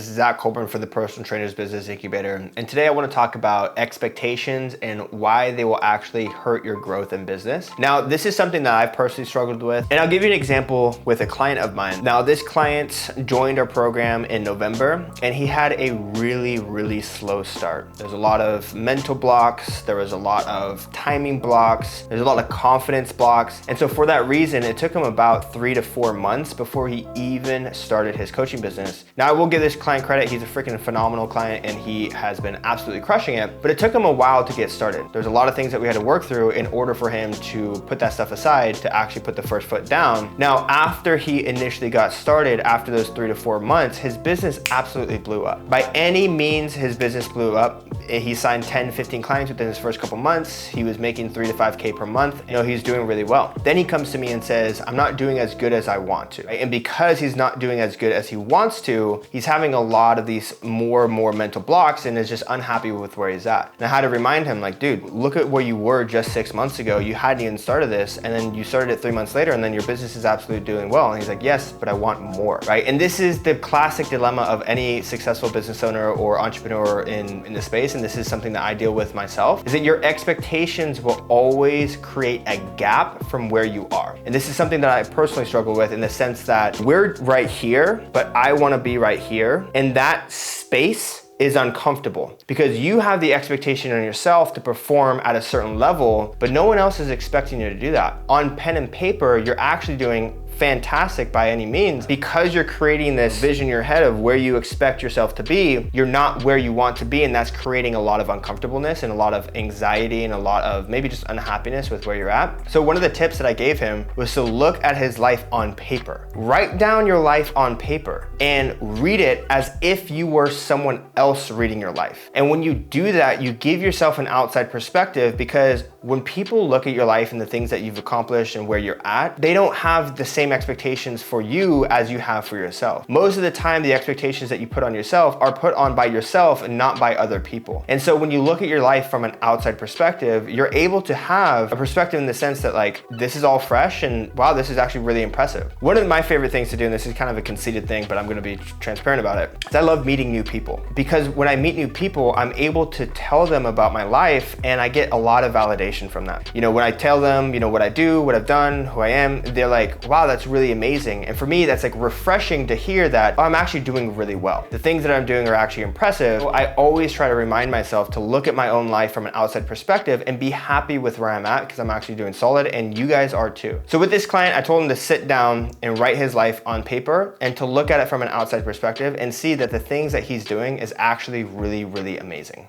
this is Zach Colburn for the Personal Trainers Business Incubator. And today I want to talk about expectations and why they will actually hurt your growth in business. Now, this is something that I've personally struggled with. And I'll give you an example with a client of mine. Now, this client joined our program in November and he had a really slow start. There's a lot of mental blocks. There was a lot of timing blocks. There's a lot of confidence blocks. And so for that reason, it took him about 3 to 4 months before he even started his coaching business. Now, I will give this client credit. He's a freaking phenomenal client and he has been absolutely crushing it, but it took him a while to get started. There's a lot of things that we had to work through in order for him to put that stuff aside to actually put the first foot down. Now, after he initially got started, after those 3 to 4 months, his business absolutely blew up. By any means, his business blew up. He signed 10, 15 clients within his first couple months. He was making 3 to 5K per month. He's doing really well. Then he comes to me and says, I'm not doing as good as I want to. And because he's not doing as good as he wants to, he's having a lot of these more mental blocks and is just unhappy with where he's at. And I had to remind him, like, dude, look at where you were just 6 months ago. You hadn't even started this, and then you started it 3 months later, and then your business is absolutely doing well. And he's like, yes, but I want more, right? And this is the classic dilemma of any successful business owner or entrepreneur in the space, and this is something that I deal with myself, is that your expectations will always create a gap from where you are. And this is something that I personally struggle with in the sense that we're right here, but I want to be right here. And that space is uncomfortable because you have the expectation on yourself to perform at a certain level, but no one else is expecting you to do that. On pen and paper, you're actually doing fantastic by any means. Because you're creating this vision in your head of where you expect yourself to be, you're not where you want to be, and that's creating a lot of uncomfortableness and a lot of anxiety and a lot of maybe just unhappiness with where you're at. So one of the tips that I gave him was to look at his life on paper. Write down your life on paper and read it as if you were someone else reading your life. And when you do that, you give yourself an outside perspective, because when people look at your life and the things that you've accomplished and where you're at, they don't have the same expectations for you as you have for yourself. Most of the time, the expectations that you put on yourself are put on by yourself and not by other people. And so when you look at your life from an outside perspective, you're able to have a perspective in the sense that, like, this is all fresh and wow, this is actually really impressive. One of my favorite things to do, and this is kind of a conceited thing, but I'm gonna be transparent about it, is I love meeting new people. Because when I meet new people, I'm able to tell them about my life and I get a lot of validation from that. When I tell them, what I do, what I've done, who I am, they're like, wow, that's really amazing. And for me, that's like refreshing to hear that, oh, I'm actually doing really well. The things that I'm doing are actually impressive. So I always try to remind myself to look at my own life from an outside perspective and be happy with where I'm at, because I'm actually doing solid, and you guys are too. So with this client, I told him to sit down and write his life on paper and to look at it from an outside perspective and see that the things that he's doing is actually really amazing.